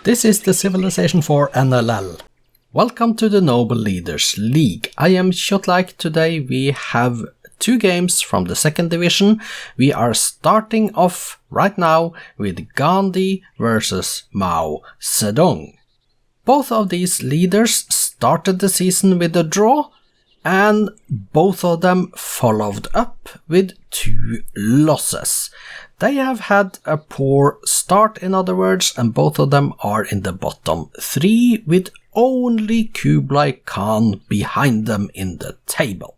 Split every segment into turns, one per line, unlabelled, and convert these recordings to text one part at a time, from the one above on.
This is the Civilization 4 NLL. Welcome to the Noble Leaders League. I am Kjotleik. Today we have two games from the second division. We are starting off right now with Gandhi versus Mao Zedong. Both of these leaders started the season with a draw, and both of them followed up with 2 losses. They have had a poor start, in other words, and both of them are in the bottom 3 with only Kjotleik Khan behind them in the table.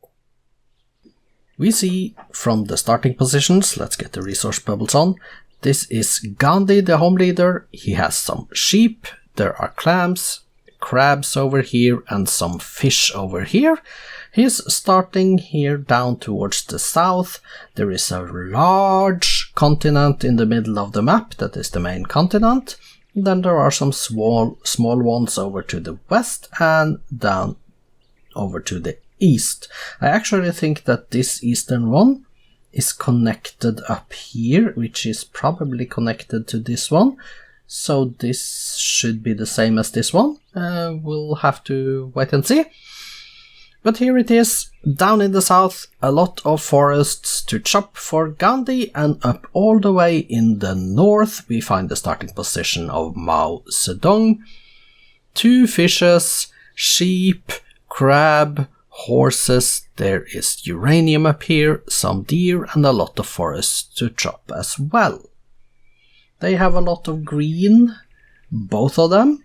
We see from the starting positions, let's get the resource bubbles on. This is Gandhi, the home leader. He has some sheep, there are clams, crabs over here and some fish over here. He's starting here down towards the south. There is a large continent in the middle of the map, that is the main continent. Then there are some small ones over to the west and down over to the east. I actually think that this eastern one is connected up here, which is probably connected to this one. So this should be the same as this one. We'll have to wait and see. But here it is, down in the south, a lot of forests to chop for Gandhi, and up all the way in the north we find the starting position of Mao Zedong. 2 fishes, sheep, crab, horses, there is uranium up here, some deer and a lot of forests to chop as well. They have a lot of green, both of them,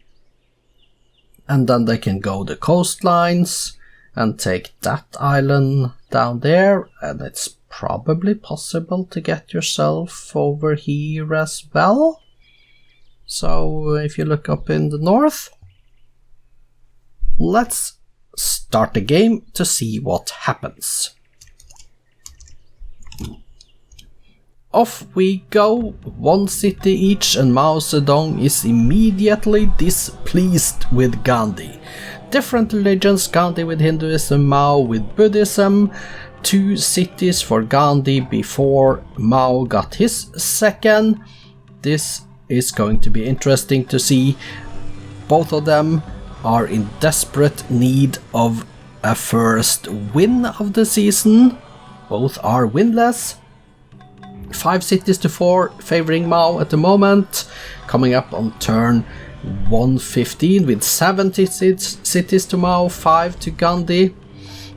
and then they can go the coastlines and take that island down there, and it's probably possible to get yourself over here as well. So if you look up in the north, let's start the game to see what happens. Off we go, 1 city each, and Mao Zedong is immediately displeased with Gandhi. Different religions, Gandhi with Hinduism, Mao with Buddhism. 2 cities for Gandhi before Mao got his second. This is going to be interesting to see. Both of them are in desperate need of a first win of the season. Both are winless. 5 cities to 4 favoring Mao at the moment. Coming up on turn 115 with 70 cities to Mao, 5 to Gandhi,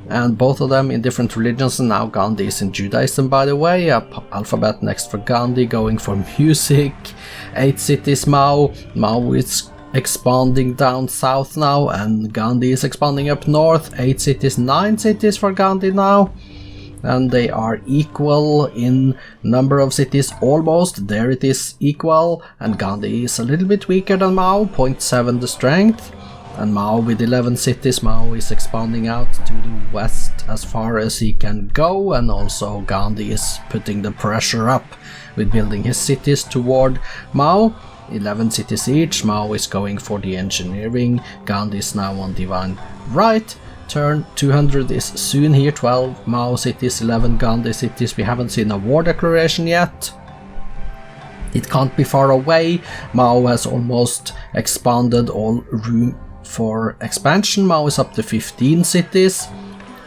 and both of them in different religions. And now Gandhi is in Judaism, by the way. Alphabet next for Gandhi, going for music. 8 cities Mao. Mao is expanding down south now, and Gandhi is expanding up north. 8 cities, 9 cities for Gandhi now. And they are equal in number of cities, almost. There it is, equal, and Gandhi is a little bit weaker than Mao, 0.7 the strength. And Mao with 11 cities, Mao is expanding out to the west as far as he can go, and also Gandhi is putting the pressure up with building his cities toward Mao. 11 cities each, Mao is going for the engineering, Gandhi is now on divine right. Turn 200 is soon here, 12 Mao cities, 11 Gandhi cities. We haven't seen a war declaration yet. It can't be far away. Mao has almost expanded all room for expansion. Mao is up to 15 cities.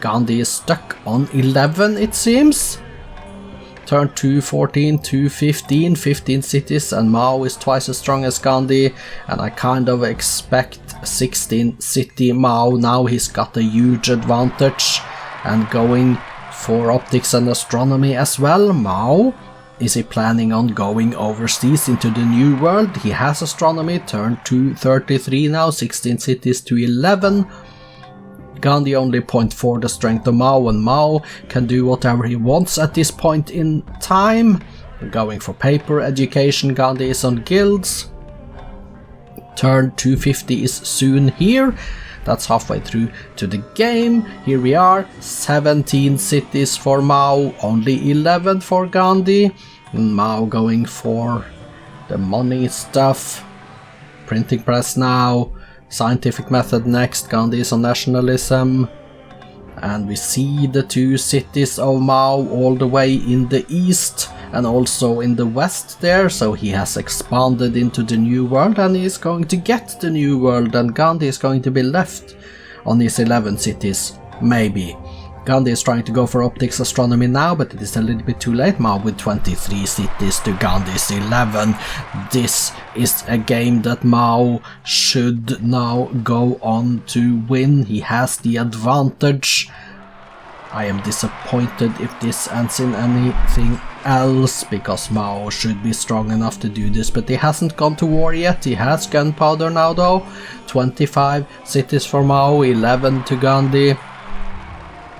Gandhi is stuck on 11, it seems. Turn 214, 215, 15 cities, and Mao is twice as strong as Gandhi, and I kind of expect 16 city Mao. Now he's got a huge advantage, and going for optics and astronomy as well. Mao, is he planning on going overseas into the new world? He has astronomy, turn 233 now, 16 cities to 11. Gandhi only 0.4 the strength of Mao, and Mao can do whatever he wants at this point in time. Going for paper education, Gandhi is on guilds. Turn 250 is soon here. That's halfway through to the game. Here we are, 17 cities for Mao, only 11 for Gandhi. And Mao going for the money stuff. Printing press now. Scientific method next, Gandhi is on nationalism. And we see the 2 cities of Mao all the way in the east. and also in the west there, so he has expanded into the New World and he is going to get the New World, and Gandhi is going to be left on his 11 cities, maybe. Gandhi is trying to go for optics astronomy now, but it is a little bit too late. Mao with 23 cities to Gandhi's 11. This is a game that Mao should now go on to win. He has the advantage. I am disappointed if this ends in anything else, because Mao should be strong enough to do this, but he hasn't gone to war yet. He has gunpowder now though. 25 cities for Mao, 11 to Gandhi.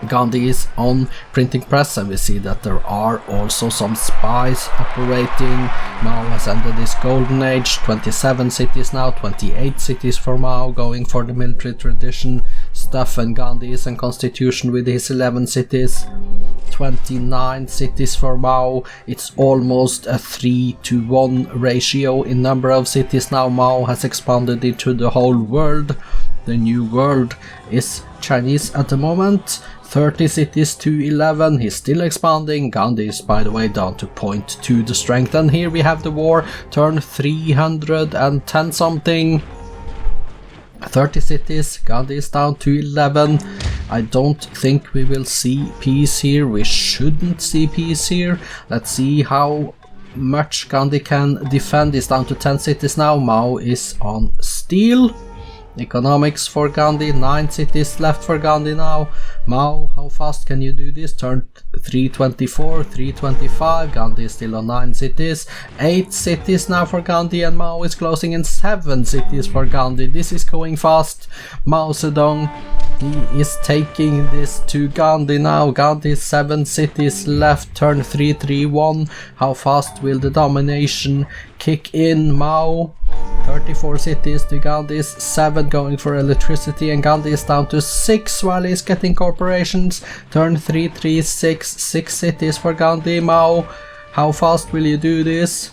Gandhi is on printing press, and we see that there are also some spies operating. Mao has ended his golden age. 27 cities now, 28 cities for Mao, going for the military tradition stuff, and Gandhi is in constitution with his 11 cities. 29 cities for Mao. It's almost a 3-to-1 ratio in number of cities now. Mao has expanded into the whole world. The New World is Chinese at the moment. 30 cities to 11, he's still expanding. Gandhi is, by the way, down to 0.2 the strength, and here we have the war, turn 310 something. 30 cities, Gandhi is down to 11. I don't think we will see peace here, we shouldn't see peace here. Let's see how much Gandhi can defend. He's down to 10 cities now. Mao is on steel. Economics for Gandhi, 9 cities left for Gandhi now. Mao, how fast can you do this? Turn 324, 325, Gandhi is still on 9 cities. 8 cities now for Gandhi, and Mao is closing in 7 cities for Gandhi. This is going fast. Mao Zedong, he is taking this to Gandhi now. Gandhi 7 cities left, turn 331. How fast will the domination kick in? Mao, 34 cities to Gandhi's 7, going for electricity, and Gandhi is down to 6 while he's getting corporations. Turn 336, 6 cities for Gandhi. Mao, how fast will you do this?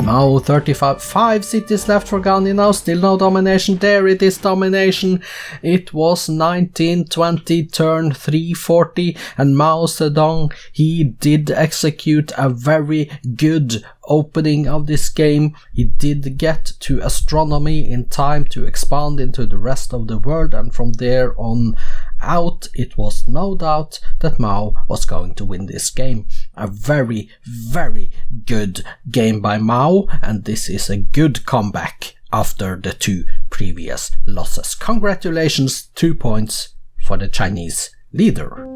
Mao 35, 5 cities left for Gandhi now, still no domination. There it is, domination. It was 1920, turn 340, and Mao Zedong, he did execute a very good opening of this game. He did get to astronomy in time to expand into the rest of the world, and from there on out, it was no doubt that Mao was going to win this game. A very, very good game by Mao, and this is a good comeback after the 2 previous losses. Congratulations, 2 points for the Chinese leader.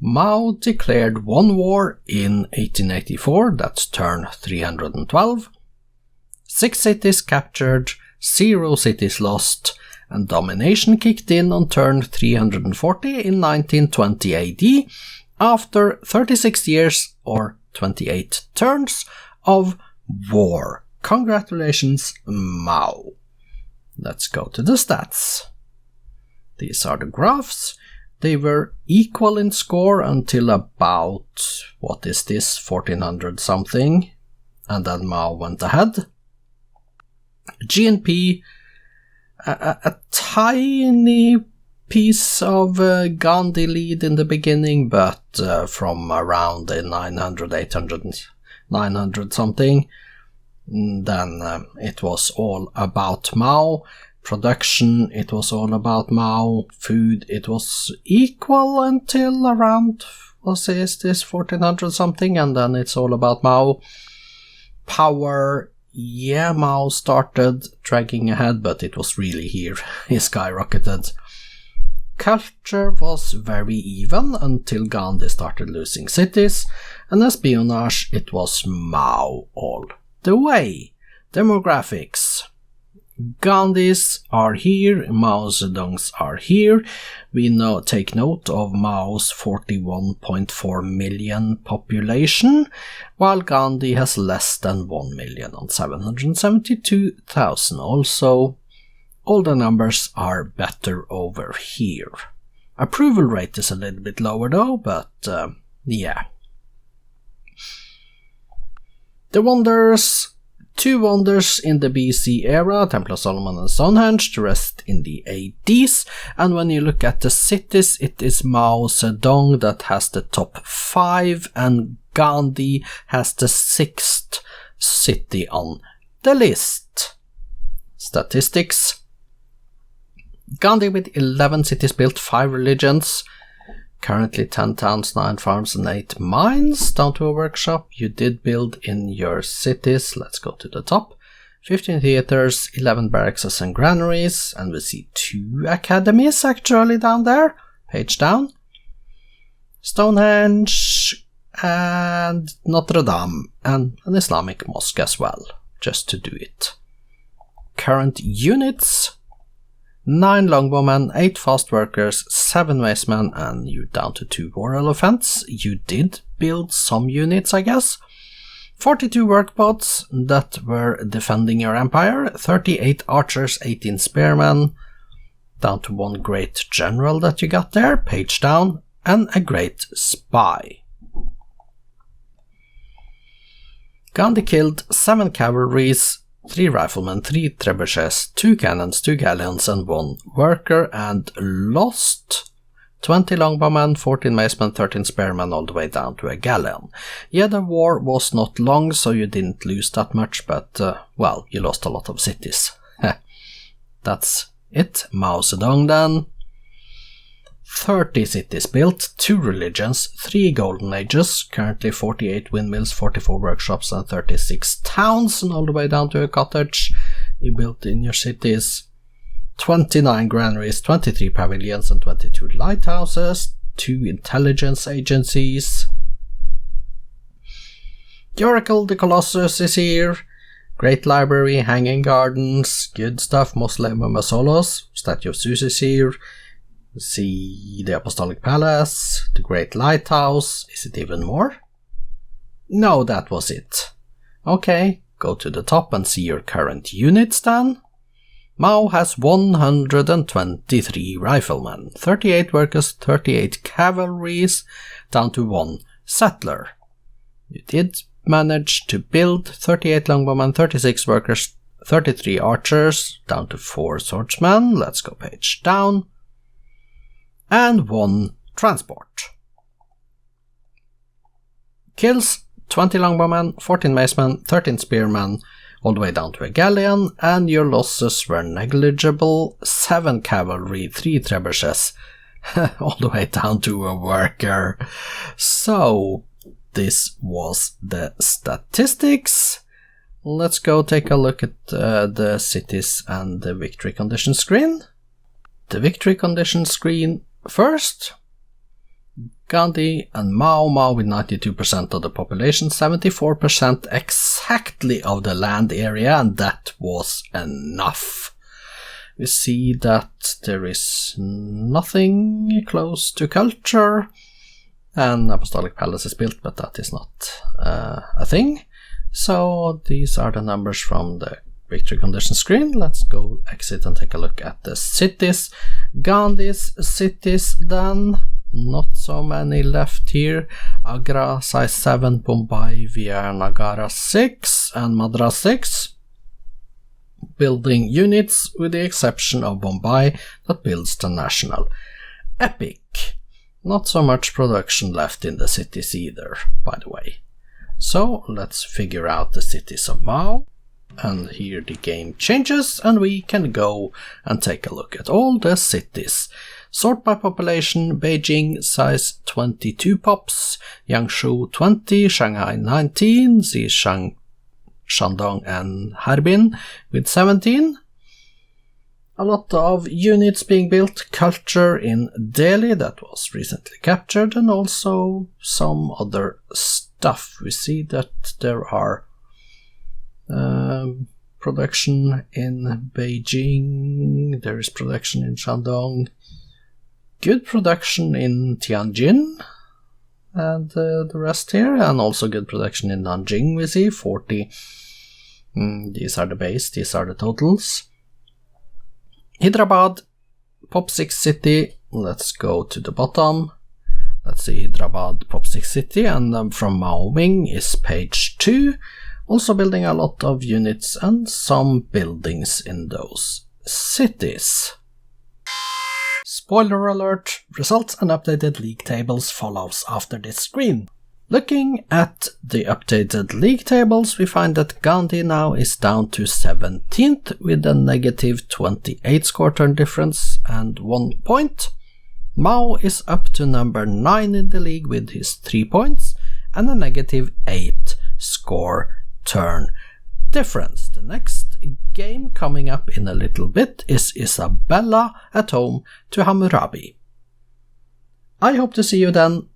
Mao declared one war in 1884, that's turn 312. 6 cities captured, 0 cities lost, and domination kicked in on turn 340 in 1920 AD, after 36 years or 28 turns of war. Congratulations, Mao. Let's go to the stats. These are the graphs. They were equal in score until about, what is this, 1400 something, and then Mao went ahead. GNP a tiny piece of Gandhi lead in the beginning, but from around the 900, 800, 900 something, then it was all about Mao. Production, it was all about Mao. Food, it was equal until around, what is this, 1400 something, and then it's all about Mao. Power, yeah, Mao started dragging ahead, but it was really here he skyrocketed. Culture was very even until Gandhi started losing cities, and espionage, it was Mao all the way. Demographics. Gandhis are here, Mao Zedongs are here. We now take note of Mao's 41.4 million population, while Gandhi has less than 1 million on 772,000. Also, all the numbers are better over here. Approval rate is a little bit lower though, but yeah. The wonders. 2 wonders in the BC era, Temple of Solomon and Stonehenge, the rest in the ADs, and when you look at the cities, it is Mao Zedong that has the top 5, and Gandhi has the 6th city on the list. Statistics. Gandhi with 11 cities built, 5 religions, currently 10 towns, 9 farms and 8 mines, down to a workshop. You did build in your cities. Let's go to the top. 15 theaters, 11 barracks and granaries, and we see 2 academies actually down there. Page down. Stonehenge and Notre Dame, and an Islamic mosque as well, just to do it. Current units. 9 longbowmen, 8 fast workers, 7 wastemen, and you down to 2 war elephants. You did build some units, I guess. 42 workboats that were defending your empire, 38 archers, 18 spearmen, down to 1 great general that you got there, page down, and a great spy. Gandhi killed 7 cavalries, 3 riflemen, 3 trebuchets, 2 cannons, 2 galleons, and 1 worker, and lost 20 longbowmen, 14 macemen, 13 spearmen, all the way down to a galleon. Yeah, the war was not long, so you didn't lose that much, but, well, you lost a lot of cities. That's it. Mao Zedong then. 30 cities built, 2 religions, 3 golden ages, currently 48 windmills, 44 workshops, and 36 towns, and all the way down to a cottage you built in your cities. 29 granaries, 23 pavilions, and 22 lighthouses, 2 intelligence agencies. The Oracle the Colossus is here. Great library, hanging gardens, good stuff, Mausoleum of Masolos, Statue of Zeus is here. See the Apostolic Palace, the Great Lighthouse. Is it even more? No, that was it. Okay, go to the top and see your current units then. Mao has 123 riflemen, 38 workers, 38 cavalries, down to 1 settler. You did manage to build 38 longbowmen, 36 workers, 33 archers, down to 4 swordsmen. Let's go page down. And 1 transport. Kills 20 longbowmen, 14 macemen, 13 spearmen, all the way down to a galleon, and your losses were negligible. 7 cavalry, 3 trebuchets, all the way down to a worker. So, this was the statistics. Let's go take a look at the cities and the victory condition screen. The victory condition screen first. Gandhi and Mao with 92% of the population, 74% exactly of the land area, and that was enough. We see that there is nothing close to culture, and Apostolic Palace is built, but that is not a thing. So these are the numbers from the victory condition screen. Let's go exit and take a look at the cities. Gandhi's cities then. Not so many left here. Agra size 7, Bombay, Vijayanagara 6, and Madras 6. building units with the exception of Bombay that builds the national epic. Not so much production left in the cities either, by the way. So let's figure out the cities of Mao. And here the game changes and we can go and take a look at all the cities. Sort by population: Beijing size 22 pops, Yangshu 20, Shanghai 19, Xishan, Shandong and Harbin with 17. A lot of units being built, culture in Delhi that was recently captured, and also some other stuff. We see that there are production in Beijing, there is production in Shandong, good production in Tianjin, and the rest here, and also good production in Nanjing. We see 40. These are the base, these are the totals. Hyderabad, Pop 6 City. Let's go to the bottom. Let's see Hyderabad, Pop 6 City, and from Mao Ming is page 2. Also building a lot of units and some buildings in those cities. Spoiler alert, results and updated league tables follows after this screen. Looking at the updated league tables, we find that Gandhi now is down to 17th with a negative 28 score turn difference and 1 point. Mao is up to number 9 in the league with his 3 points and a negative 8 score turn difference. The next game coming up in a little bit is Isabella at home to Hammurabi. I hope to see you then.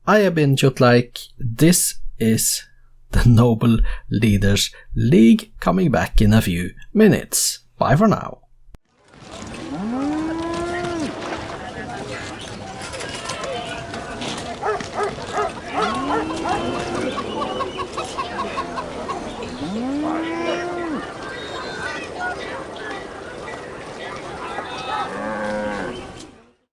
I have been Kjotleik. This is the Noble Leaders League, coming back in a few minutes. Bye for now.